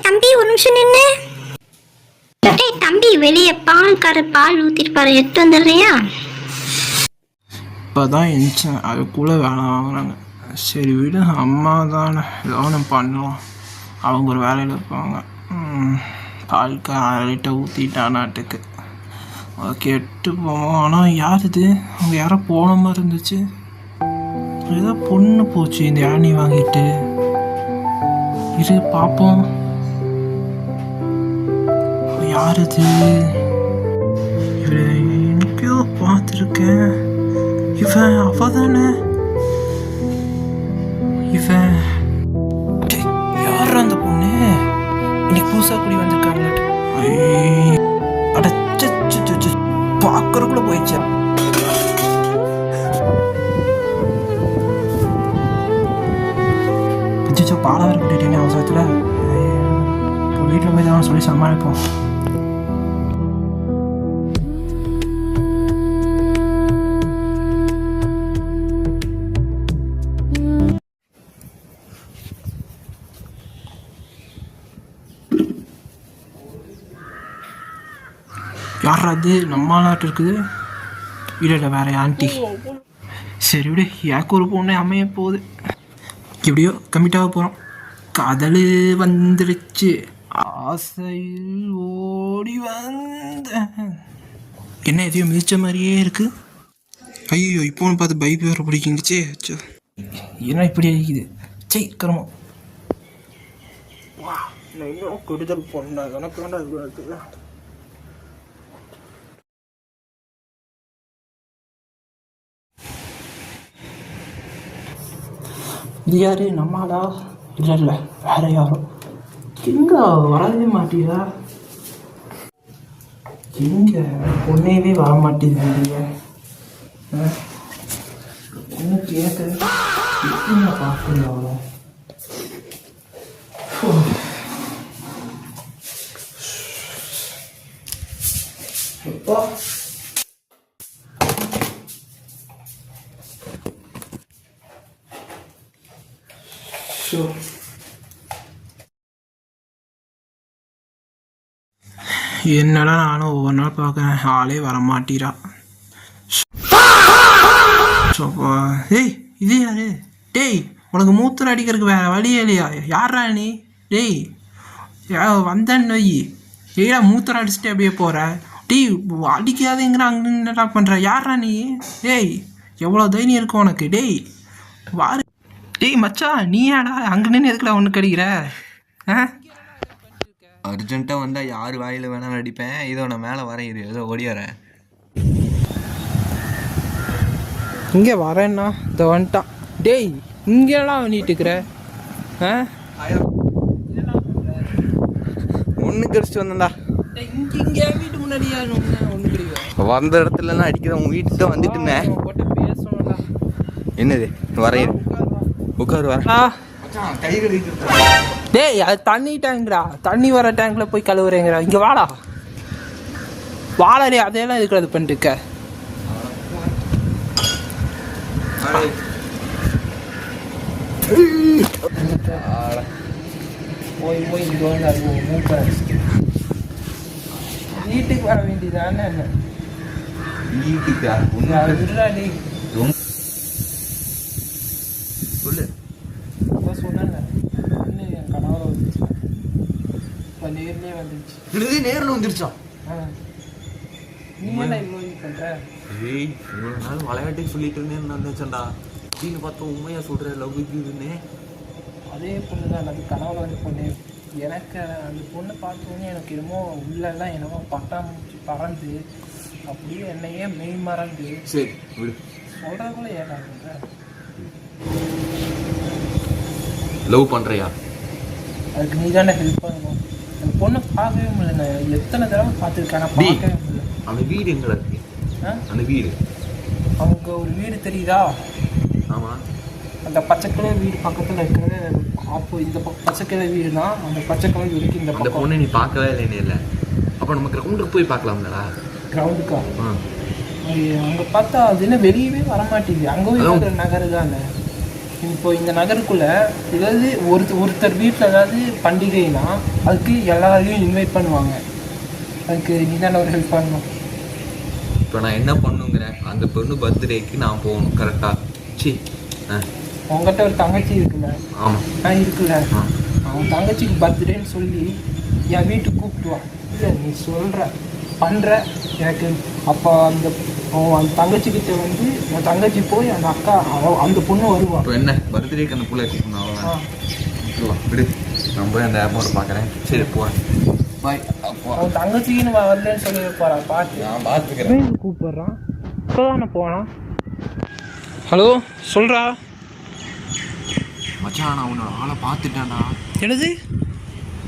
தம்பி ஒரு நிமிஷம் நின்று. தம்பி வெளியே பால் ஊத்திருப்பாரு, எடுத்து வந்துடுறியா? இப்போதான் எழுந்தேன், அதுக்குள்ளே வேலை வாங்கினாங்க. சரி விடு, அம்மா தானே ஏதோ பண்ணலாம், அவங்க ஒரு வேலையில் இருப்பாங்க. பால்க்கு 1/2 லிட்டர் ஊற்றிட்டானாட்டுக்கு கெட்டு போவோம். ஆனால் யார் இது? அவங்க யாரோ போன மாதிரி இருந்துச்சு. ஏதோ பொண்ணு போச்சு இந்த யானி வாங்கிட்டு. இரு பார்ப்போம், யார் இது? இவன் எங்கேயோ பார்த்துருக்கேன். இவன் அவ தானே? இவன் யார் அந்த பொண்ணு? இன்னைக்கு புதுசாக குடி வந்திருக்காங்க. அடச்சு பார்க்கறக்குள்ள போயிடுச்சு. பிடிச்ச பாடம் கூட்டிட்டேனே அவசரத்தில். இப்போ வீட்டில் போய் தான் சொல்லி சமாளிப்போம். யாரா அது? நம்ம நாட்டு இருக்குது. இல்லை வேற ஆண்டி. சரி விடு, எனக்கு ஒரு பொண்ணு அமைய போகுது. எப்படியோ கம்மிட்டாக போகிறோம். காதல் வந்துடுச்சு, ஆசையில் ஓடி வந்த. என்ன எதையோ மிதிச்ச மாதிரியே இருக்கு. ஐயோ, இப்போன்னு பார்த்து பைக் வேறு பிடிக்குங்கச்சே. என்ன இப்படி அடிக்குது? சரி கிரமம். வா, நான் இன்னும் கெடுதல் பொண்ணா எனக்கு வேண்டாம். இது யாரு? நம்மளா? இல்லை இல்லை, வேற யாரும். எங்க வரவே மாட்டீங்களா? எங்க பொண்ணையவே வர மாட்டேங்குது. ஒன்று கேட்க பார்க்கணும் அவ்வளோ. எப்போ என்னடா நானும் ஒவ்வொரு நாள் பார்க்குறேன், ஆளே வர மாட்டீரா. ஏய் இது யாரு? டேய், உனக்கு மூத்தர் அடிக்கிறதுக்கு வேற வழியே இல்லையா? யாரா நீ? டேய் வந்தேன்னு வை. ஏடா மூத்தர் அடிச்சுட்டு அப்படியே போகிற? டேய் அடிக்காதேங்கிற அங்கே என்னடா பண்ணுற? யாரா நீ? டேய் எவ்வளோ தைரியம் இருக்கும் உனக்கு? டேய் வாரு. டேய் மச்சா, நீ ஏடா அங்கே நின்று எதுக்குடா ஒன்று கடிக்கிற? அர்ஜென்ட்டாக வந்தால் யார் வாயில் வேணாலும் அடிப்பேன். இதோ நான் மேலே வரேன், இது ஏதோ ஓடி வரேன். இங்கே வரேன்னா இந்த வந்துட்டான். டேய் இங்கெல்லாம் பண்ணிட்டுருக்குற? ஒன்று கடிச்சிட்டு வந்தேன்டா. இங்கே வீட்டு முன்னாடியா ஒன்று கிடைக்கும்? வந்த இடத்துலலாம் அடிக்கிறேன். உங்கள் வீட்டுக்கு தான் வந்துட்டு இருந்தேன். பேசணும்டா. என்னது வரேன், உட்காரு வரேன். கை கழுவிட்டு. டேய் அது தண்ணி டேங்க்டா, தண்ணி வர டேங்க்ல போய் கழுவுறேங்கிறா. இங்கே வாடா வாடா. அதையெல்லாம் இதுக்கு அது பண்ணிருக்க. போய் போய் இங்கே வந்து அது மூக்க வீட்டுக்கு வர வேண்டியதானே? வீட்டுக்கா? விடுறாடி சொல்லு. சொன்னேன் என் கனவுல வந்துச்சு. இப்போ நேர்லேயே வந்துடுச்சு. நேரில் வந்துருச்சா? நீ என்ன இவ்வளோ இது பண்ணுற? ஏய் இவ்வளோ நாள் விளையாட்டுக்கு சொல்லிட்டு இருந்தேன்னு நான் நினச்சேன்டா. அப்படின்னு பார்த்தா உண்மையாக சொல்கிற லவ் இதுன்னு. அதே பொண்ணு தான் அது கனவுல வந்து பொண்ணு. எனக்கு அந்த பொண்ணை பார்த்தோன்னே எனக்கு என்னமோ உள்ளெல்லாம் என்னமோ பட்டாம்பூச்சி பறந்து அப்படியே என்னையே மெய் மறந்து. சரி விடு, சொல்கிறதுக்குள்ள ஏட்டாங்க. லவ் பண்ணுறியா? அதுக்கு நீ தானே ஹெல்ப் பண்ணணும். அந்த பொண்ணை பார்க்கவே முடியல. நான் எத்தனை தடவை பார்த்துருக்கேன், நான் பார்க்கவே முடியல. அந்த வீடு எங்கே இருக்கு? அந்த வீடு அவங்க ஒரு வீடு தெரியுதா? ஆமாம், அந்த பச்சை கலர் வீடு பக்கத்தில் இருக்கிறது. அப்போ இந்த பச்சை கலர் வீடு தான். அந்த பச்சை கலர் வீடுக்கு இந்த அந்த பொண்ணை நீ பார்க்கவே இல்லைன்னு இல்லை. அப்போ நம்ம கிரவுண்டுக்கு போய் பார்க்கலாம்லடா. கிரவுண்டுக்கா? அங்கே பார்த்தா அது என்ன வெளியவே வரமாட்டேங்குது. அங்கே போய் நகரு தானே. இப்போ இந்த நகருக்குள்ள ஏதாவது ஒருத்தர் வீட்டில் ஏதாவது பண்டிகைனா அதுக்கு எல்லாரையும் இன்வைட் பண்ணுவாங்க. அதுக்கு நீ தானே ஒரு ஹெல்ப் பண்ணணும். இப்போ நான் என்ன பண்ணுங்கிறேன், அந்த பொண்ணு பர்த்டேக்கு நான் போகணும் கரெக்டாக. சி உங்ககிட்ட ஒரு தங்கச்சி இருக்குல்ல? ஆமாம் இருக்குல்ல. அவன் தங்கச்சிக்கு பர்த்டேன்னு சொல்லி என் வீட்டுக்கு கூப்பிடுவான். இல்லை நீ பண்ணுற எனக்கு அப்போ அந்த தங்கச்சிக்கிட்ட வந்து என் தங்கச்சி போய் அந்த அக்கா அந்த பொண்ணு வருவான். இப்போ என்ன பர்த்டேக்கு அந்த பிள்ளை கூப்பிடணும் அவ்வளோ விடு. நான் போய் அந்த ஆப்போட பார்க்குறேன். சரி போகிறேன், பாய். அப்போ அவன் தங்கச்சின்னு வரலன்னு சொல்லி போகிறா. பார்த்து நான் பார்த்துக்கிறேன். கூப்பிட்றான். இப்போ தானே போனான். ஹலோ சொல்கிறா மச்சான், நான் உன்னோட ஆளை பார்த்துட்டேன்டா. என்னது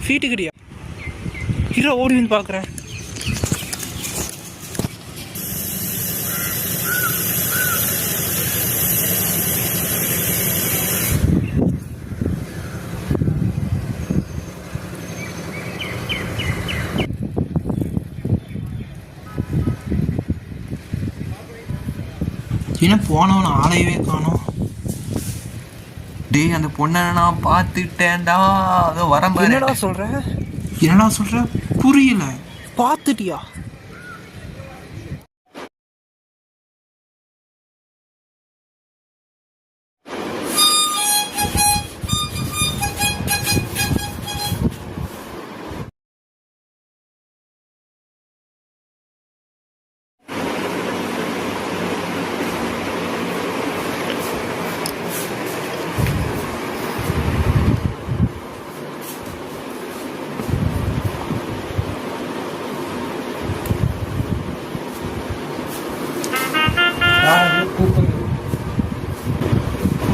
ஃபீட்டுக்கிட்டியா? ஹீரோ ஓடி வந்து பார்க்குறேன். என்ன போனவன் ஆளையவே காணோம். டேய், அந்த பொண்ணை நான் பார்த்துட்டேன்டா. அதை வர மாதிரி. என்னடா சொல்ற புரியல. பார்த்துட்டியா?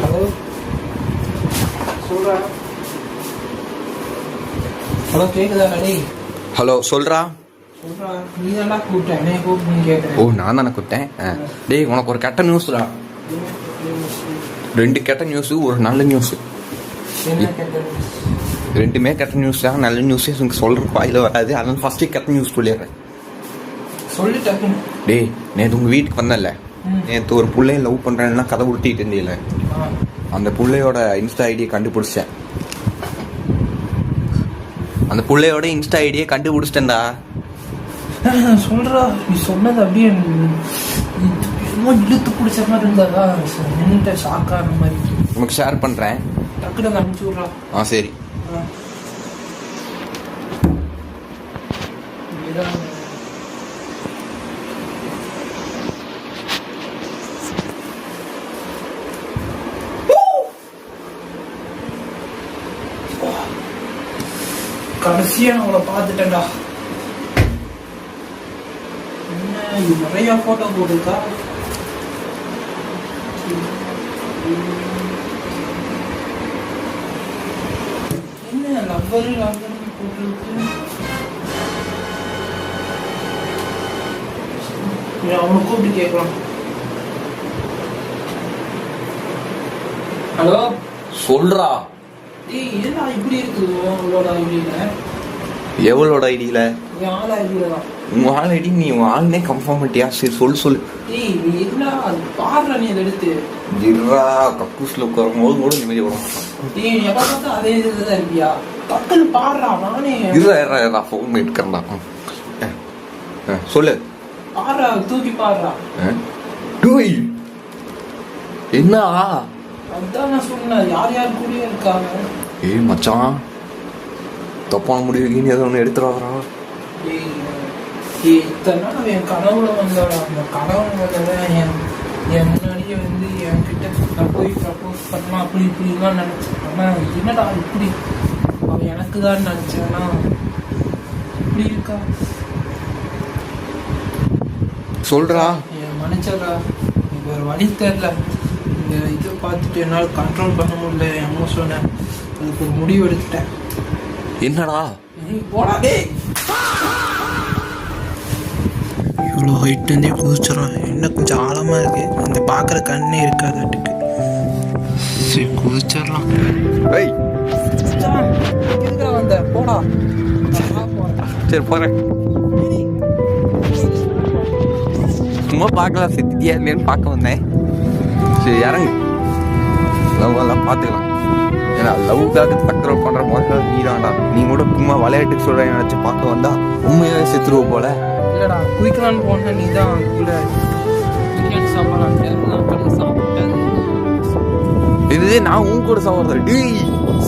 ஹலோ சொல்றா. ஹலோ கேக்குதா? ஹலோ சொல்றா. நீ தானே கூப்பிட்டேன். என்ன கூப்பிட்டு கேட்குறேன். ஓ, நான் தானே கூப்பிட்டேன். டேய், உனக்கு ஒரு கெட்ட நியூஸ்டா. 2 கெட்ட நியூஸு, ஒரு நல்ல நியூஸு. ரெண்டுமே கெட்ட நியூஸ் தான். நல்ல நியூஸே எனக்கு சொல்கிற வாயில் வராது. அதனால ஃபஸ்ட்டு கெட்ட நியூஸ் சொல்லிடுறேன். சொல்லிட்டேன். டேய், நேற்று உங்கள் வீட்டுக்கு வந்தேன்ல, நேற்று ஒரு பிள்ளைய லவ் பண்ணுறேன்னா கதை உருட்டிட்டு இருந்தீங்கள, அந்த பிள்ளையோட இன்ஸ்டா ஐடியை கண்டுபிடிச்சேன். அந்த பிள்ளையோட இன்ஸ்டா ஐடியை கண்டுபிடிச்சிட்டேன்டா. சொல்றா. நீ சொன்னது அப்படியே இழுத்து பிடிச்ச மாதிரி இருந்தா நின்றுட்ட ஷாக்கான மாதிரி. உனக்கு ஷேர் பண்ணுறேன். டக்குனு அனுப்பிச்சு விட்றா. சரி. கடைசியா நான் அவளை பார்த்துட்டேன்டா. என்ன இது நிறைய போட்டோ போட்டுருக்கா? என்ன லவ்வரு போட்டுருக்கு? அவனை கூப்பிட்டு கேட்கலாம். ஹலோ சொல்றா. ஏய், என்னடா இப்படி இருக்குது உங்களோட ஐடியில? எவ்வளோட ஐடியில? என் ஆள் ஐடியில தான். உங்க ஆள் ஐடி நீ உன் ஆளுனே கன்ஃபார்ம் பண்ணிட்டியா? சரி சொல்லு. ஏய், நீ என்ன அது பாடுற? நீ அதை எடுத்து ஜிர்ரா கக்கூஸ்ல உட்காரும் போது கூட நிம்மதி வரும். ஏய், நீ எப்ப பார்த்தா அதே இதுல தான் இருப்பியா? டக்குன்னு பாடுறா. நானே இருறா ஃபோன் எடுக்கிறேன்டா. சொல்லு. பாடுறா, தூக்கி பாடுறா. டூய் என்ன? அதான் நான் சொன்னேன், யார் யார் கூடயே இருக்காங்க. ஏய் மச்சான், தப்பான முடிவு நீ எதை ஒன்று எடுத்துடாதா. இத்தனை நாள் என் கனவுல வந்தோட அந்த கனவுல வந்தவன் என் முன்னாடியே வந்து என்கிட்ட நான் போய் ப்ரப்போஸ் பண்ணலாம் அப்படி இப்படிலாம் நினச்சேன். ஆனால் என்னடா இப்படி அவன் எனக்கு தான் நினச்சேன்னா இப்படி இருக்கா? சொல்றா. என் மன்னிச்சடா. எனக்கு ஒரு வழி தெரில. இந்த இதை பார்த்துட்டு என்னால் கண்ட்ரோல் பண்ண முடியல என் எமோஷனை. அதுக்கு ஒரு முடிவு எடுத்துட்டேன். என்னடா? போடாதே. இவ்வளோ ஹைட் இருந்தே குதிச்சிடறான். என்ன கொஞ்சம் ஆழமாக இருக்கு. அந்த பார்க்குற கண்ணே இருக்காதாட்டுக்கு. சரி குதிச்சிடலாம். வந்த போடா. சரி போறேன். சும்மா பார்க்கலாம், செத்தியா இல்லையான்னு பார்க்க வந்தேன். சரி இறங்கு. லவ் எல்லாம் பார்த்துக்கலாம். ஏன்னா லவ்க்காக கண்ட்ரோல் பண்ணுற மாதிரி நீ தான்டா. நீ கூட சும்மா விளையாட்டுக்கு சொல்கிறேன் நினச்சி பார்க்க வந்தா உண்மையாகவே செத்துருவ போல. இல்லைடா குயிக்கலான்னு போனேன், நீ தான் கூட பிரியாணி சாப்பிடலாம் சாப்பிட்டேன். இது நான் உன் கூட சாப்பிட்றேன். டேய்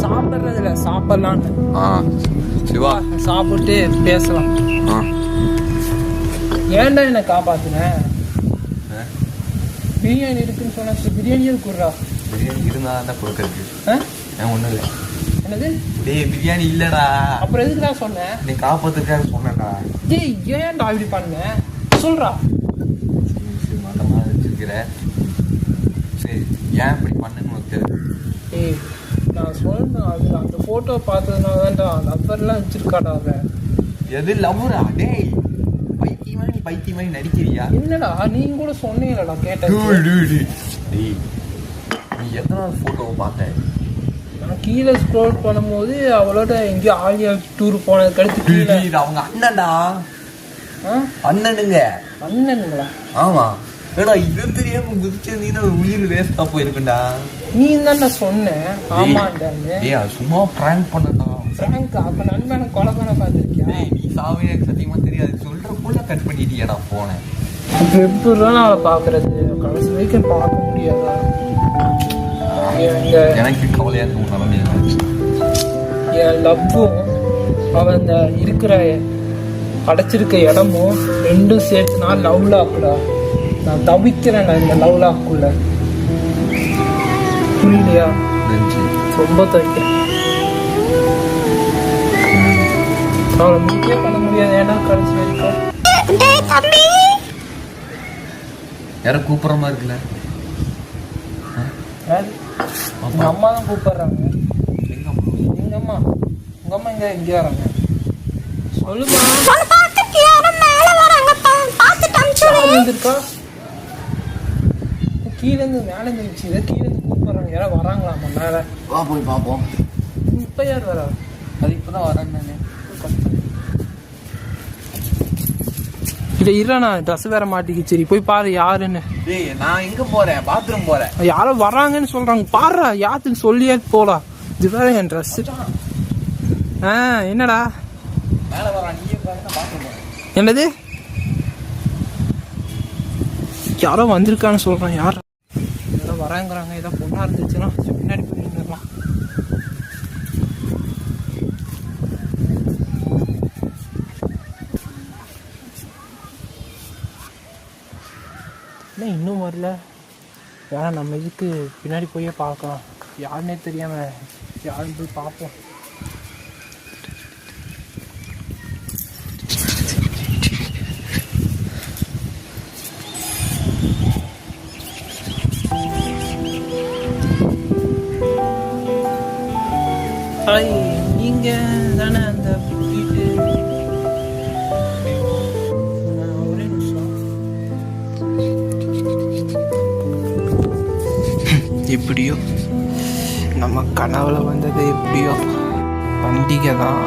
சாப்பிட்றதில்ல, சாப்பிட்லான்னு. சிவா சாப்பிட்டு பேசலாம். ஏன்டா என்னை காப்பாத்துனேன்? பிரியாணி இருக்குன்னு சொன்னா பிரியாணியே கொடுறா. பிரியாணி இருந்தால் தான் கொடுக்கறதுக்கு. ஒன்றும் இல்லை. என்னது? டேய் பிரியாணி இல்லைடா. அப்புறம் எதுக்கு தான் சொன்னேன்? நீ காப்பாத்துக்காக சொன்னேன்டா. டேய் ஏன்டா இப்படி பண்ண சொல்றா. மட்டமாக வச்சிருக்கிற. சரி ஏன் இப்படி பண்ணுன்னு தெரியும். ஏய் நான் சொன்னேன், அது அந்த ஃபோட்டோ பார்த்ததுனால தான்டா லவ்வர்லாம் வச்சிருக்காடா அவன். எது லவ்வரா? டேய் பைத்தியமாய் நீ பைத்தியமாய் நடிக்கிறியா? என்னடா நீங்க கூட சொன்னீங்களா கேட்டேன். டேய் நீ எத்தனை ஃபோட்டோவை பார்த்தேன்? நான் கீழே ஸ்க்ரோல் பண்ணும்போது அவளோட எங்கேயோ ஆலியா டூர் போனது கடுத்து கீழே. இது அவங்க அண்ணன்டா. அண்ணனுங்க. அண்ணனுங்களா? ஆமா. ஏடா இது தெரியாம குதிச்சிருந்தீங்கன்னா உயிர் வேஸ்டா போயிருக்குண்டா. நீ தான்டா சொன்னேன். ஆமாண்டான்னு. ஏய் சும்மா பிராங்க் பண்ணடா. பிராங்க்? அப்ப நண்பனை கொலை பண்ண பார்த்துருக்கியா? நீ சாவே எனக்கு சத்தியமா தெரியாது. சொல்ற போல கட் பண்ணிட்டியாடா போனேன். இப்போ எப்படிதான் நான் அவளை பார்க்கறது? கடைசி வரைக்கும் பார்க்க முடியாதா? எனக்கு கவலையா இருக்கும் நிலைமையா. என் லவ்வும் அவன் இந்த இருக்கிற அடைச்சிருக்க இடமும் ரெண்டும் சேர்த்து நான் லவ் லாக்குடா. நான் தவிக்கிறேன்டா இந்த லவ் லாக்குள்ள. புரியலையா? ரொம்ப தவிக்கிறேன். அவளை மீட்டே பண்ண முடியாது. ஏன்னா கடைசி வரைக்கும் யாரும் கூப்பிட்ற மாதிரி இருக்குல்ல. உங்க அம்மா தான் கூப்பிடுறாங்க. எங்க அம்மா? எங்க அம்மா? உங்க அம்மா எங்க வராங்க? சொல்லுமா. கீழே இருந்து மேலே இருந்துச்சு. இதை கீழே இருந்து கூப்பிடுறாங்க. யாராவது வராங்களாமா மேலே? வா போய் பார்ப்போம். இப்ப யார் வரா? அது இப்பதான் வரேன் நானு. இல்லை இருண்ணா, ட்ரெஸ் வேற மாட்டிக்கு. சரி போய் பாரு யாருன்னு. டேய் நான் எங்க போறேன்? பாத்ரூம் போறேன். யாரோ வராங்கன்னு சொல்றாங்க பாரு. யாத்துக்கு சொல்லியே போலாம். இது வேற என் ட்ரெஸ். என்னடா மேல வரான். நீயே பாருங்க பாத்ரூம் போறேன். என்னது? யாரோ வந்திருக்கான்னு சொல்றான். யார் ஏதோ வராங்கிறாங்க. ஏதோ பொண்ணா இருந்துச்சுன்னா பின்னாடி போய் நின்றுலாம். இன்னும் வரல. வேணா நம்ம இதுக்கு பின்னாடி போயே பார்க்கலாம். யாருன்னே தெரியாம யாருன்னு போய் பார்ப்போம். நீங்க தானே அந்த வீட்டு? ஒரே நிமிஷம். எப்படியோ நம்ம கனவுல வந்தது எப்படியோ பண்டிகை தான்.